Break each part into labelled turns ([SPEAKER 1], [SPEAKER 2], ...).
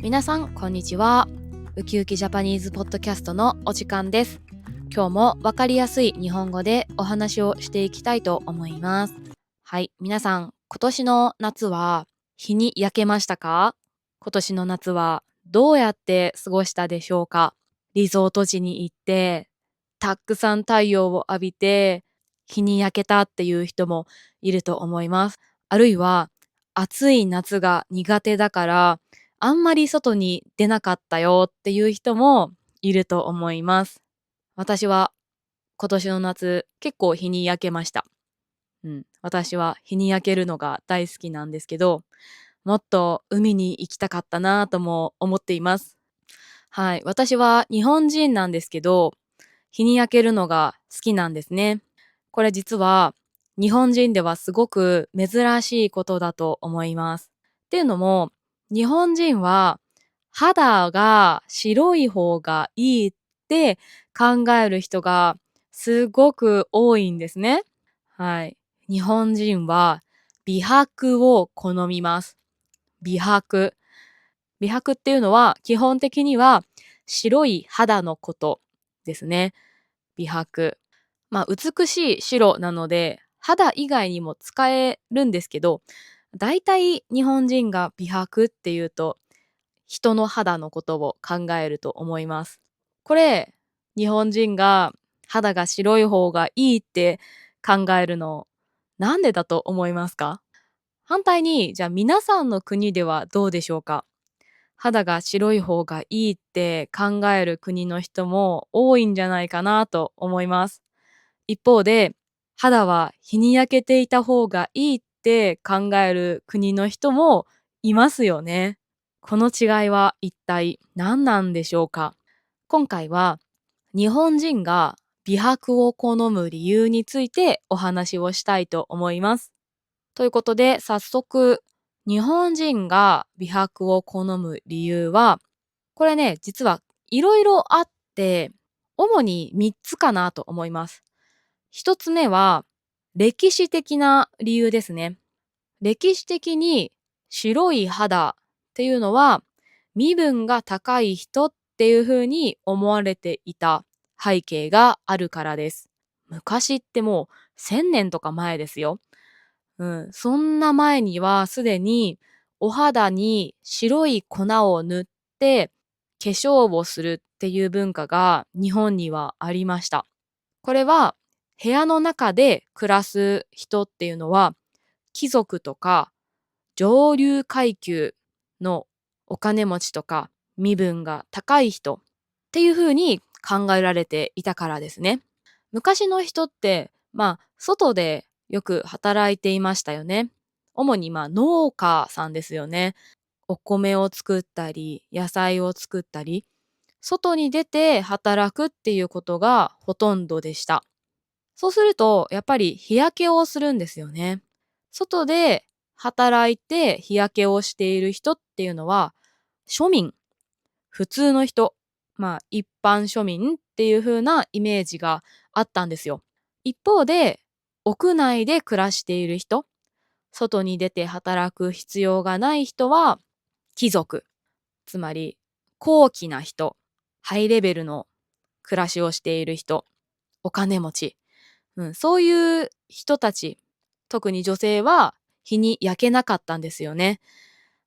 [SPEAKER 1] 皆さんこんにちは。ウキウキジャパニーズポッドキャストのお時間です。今日もわかりやすい日本語でお話をしていきたいと思います。はい、皆さん今年の夏は日に焼けましたか？今年の夏はどうやって過ごしたでしょうか？リゾート地に行ってたくさん太陽を浴びて日に焼けたっていう人もいると思います。あるいは暑い夏が苦手だからあんまり外に出なかったよっていう人もいると思います。私は今年の夏結構日に焼けました。私は日に焼けるのが大好きなんですけど、もっと海に行きたかったなとも思っています。はい、私は日本人なんですけど、日に焼けるのが好きなんですね。これ実は日本人ではすごく珍しいことだと思います。っていうのも、日本人は肌が白い方がいいって考える人がすごく多いんですね。はい。日本人は美白を好みます。美白。美白っていうのは基本的には白い肌のことですね。美白。美しい白なので肌以外にも使えるんですけど、だいたい日本人が美白っていうと人の肌のことを考えると思います。これ、日本人が肌が白い方がいいって考えるの、なんでだと思いますか？反対に、じゃあ皆さんの国ではどうでしょうか？肌が白い方がいいって考える国の人も多いんじゃないかなと思います。一方で、肌は日に焼けていた方がいいって考える国の人もいますよね。この違いは一体何なんでしょうか？今回は日本人が美白を好む理由についてお話をしたいと思います。ということで早速、日本人が美白を好む理由は、これね、実はいろいろあって、主に3つかなと思います。1つ目は歴史的な理由ですね。歴史的に白い肌っていうのは身分が高い人っていう風に思われていた背景があるからです。昔ってもう1000年とか前ですよ。そんな前にはすでにお肌に白い粉を塗って化粧をするっていう文化が日本にはありました。これは部屋の中で暮らす人っていうのは貴族とか上流階級のお金持ちとか身分が高い人っていうふうに考えられていたからですね。昔の人って外でよく働いていましたよね。主に農家さんですよね。お米を作ったり野菜を作ったり外に出て働くっていうことがほとんどでした。そうすると、やっぱり日焼けをするんですよね。外で働いて日焼けをしている人っていうのは、庶民、普通の人、一般庶民っていう風なイメージがあったんですよ。一方で、屋内で暮らしている人、外に出て働く必要がない人は、貴族、つまり高貴な人、ハイレベルの暮らしをしている人、お金持ち、そういう人たち、特に女性は日に焼けなかったんですよね。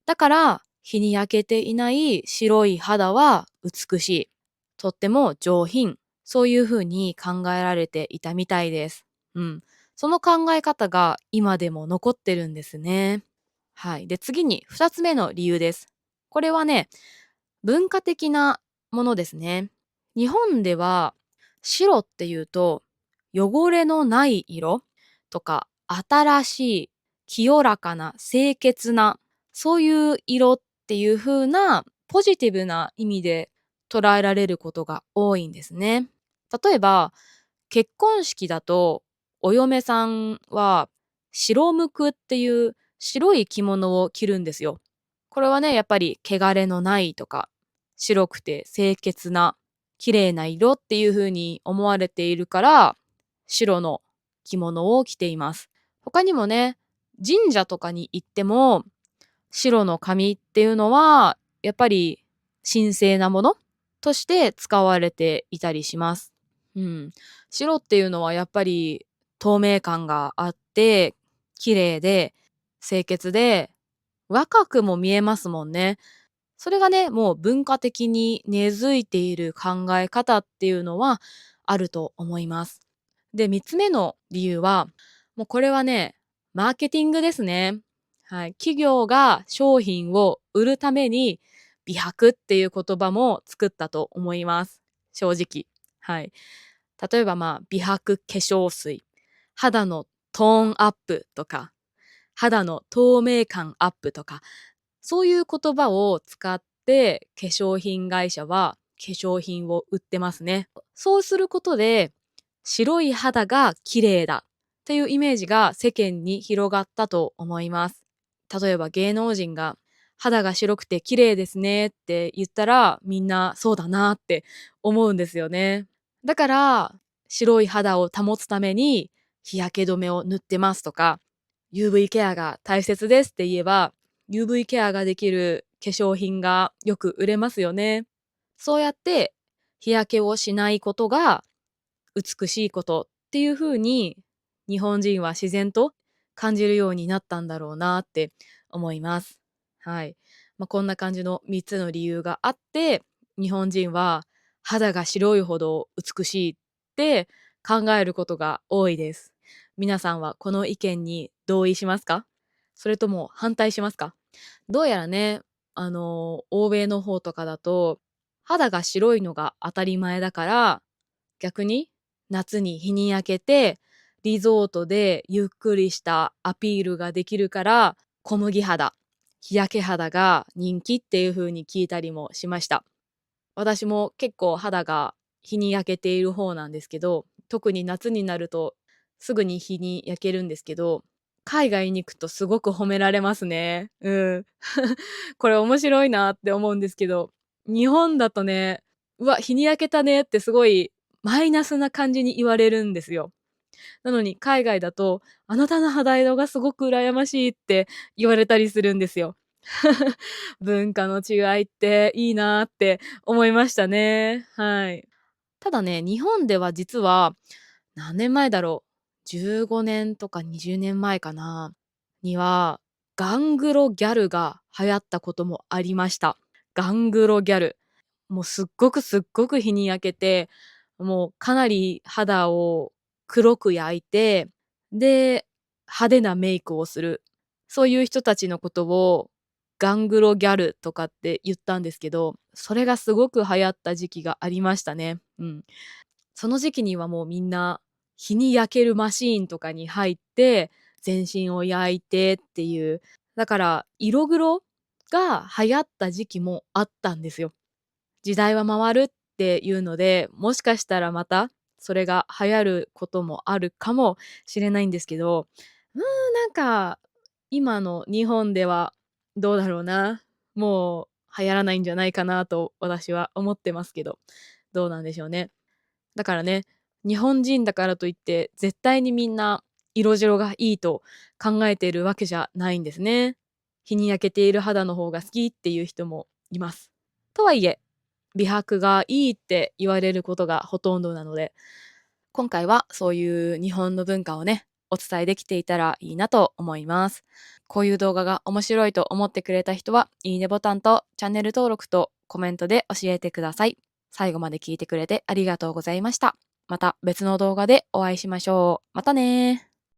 [SPEAKER 1] だから日に焼けていない白い肌は美しい。とっても上品。そういうふうに考えられていたみたいです。その考え方が今でも残ってるんですね。はい。で、次に2つ目の理由です。これはね、文化的なものですね。日本では白っていうと汚れのない色とか新しい清らかな清潔なそういう色っていう風なポジティブな意味で捉えられることが多いんですね。例えば結婚式だとお嫁さんは白むくっていう白い着物を着るんですよ。これはね、やっぱり汚れのないとか白くて清潔な綺麗な色っていう風に思われているから白の着物を着ています。他にもね、神社とかに行っても白の髪っていうのはやっぱり神聖なものとして使われていたりします。白っていうのはやっぱり透明感があって綺麗で清潔で若くも見えますもんね。それがね、もう文化的に根付いている考え方っていうのはあると思います。で、3つ目の理由は、もうこれはね、マーケティングですね。はい。企業が商品を売るために美白っていう言葉も作ったと思います。正直。はい。例えば美白化粧水、肌のトーンアップとか、肌の透明感アップとか、そういう言葉を使って化粧品会社は化粧品を売ってますね。そうすることで白い肌が綺麗だっていうイメージが世間に広がったと思います。例えば芸能人が肌が白くて綺麗ですねって言ったらみんなそうだなって思うんですよね。だから白い肌を保つために日焼け止めを塗ってますとか UV ケアが大切ですって言えば UV ケアができる化粧品がよく売れますよね。そうやって日焼けをしないことが美しいことっていう風に日本人は自然と感じるようになったんだろうなって思います。はい。こんな感じの3つの理由があって日本人は肌が白いほど美しいって考えることが多いです。皆さんはこの意見に同意しますか？それとも反対しますか？どうやらね、欧米の方とかだと肌が白いのが当たり前だから逆に夏に日に焼けてリゾートでゆっくりしたアピールができるから小麦肌、日焼け肌が人気っていう風に聞いたりもしました。私も結構肌が日に焼けている方なんですけど、特に夏になるとすぐに日に焼けるんですけど、海外に行くとすごく褒められますね。うん。これ面白いなって思うんですけど、日本だとね、うわ、日に焼けたねってすごいマイナスな感じに言われるんですよ。なのに海外だと、あなたの肌色がすごく羨ましいって言われたりするんですよ。文化の違いっていいなって思いましたね。はい。ただね、日本では実は何年前だろう、15年とか20年前かなには、ガングロギャルが流行ったこともありました。ガングロギャル。もうすっごく日に焼けて、もうかなり肌を黒く焼いて、で、派手なメイクをする。そういう人たちのことをガングロギャルとかって言ったんですけど、それがすごく流行った時期がありましたね。その時期にはもうみんな日に焼けるマシーンとかに入って全身を焼いてっていう、だから色黒が流行った時期もあったんですよ。時代は回るっていうので、もしかしたらまたそれが流行ることもあるかもしれないんですけど、なんか今の日本ではどうだろうな。もう流行らないんじゃないかなと私は思ってますけど、どうなんでしょうね。だからね、日本人だからといって絶対にみんな色白がいいと考えているわけじゃないんですね。日に焼けている肌の方が好きっていう人もいます。とはいえ、美白がいいって言われることがほとんどなので、今回はそういう日本の文化をね、お伝えできていたらいいなと思います。こういう動画が面白いと思ってくれた人は、いいねボタンとチャンネル登録とコメントで教えてください。最後まで聞いてくれてありがとうございました。また別の動画でお会いしましょう。またねー。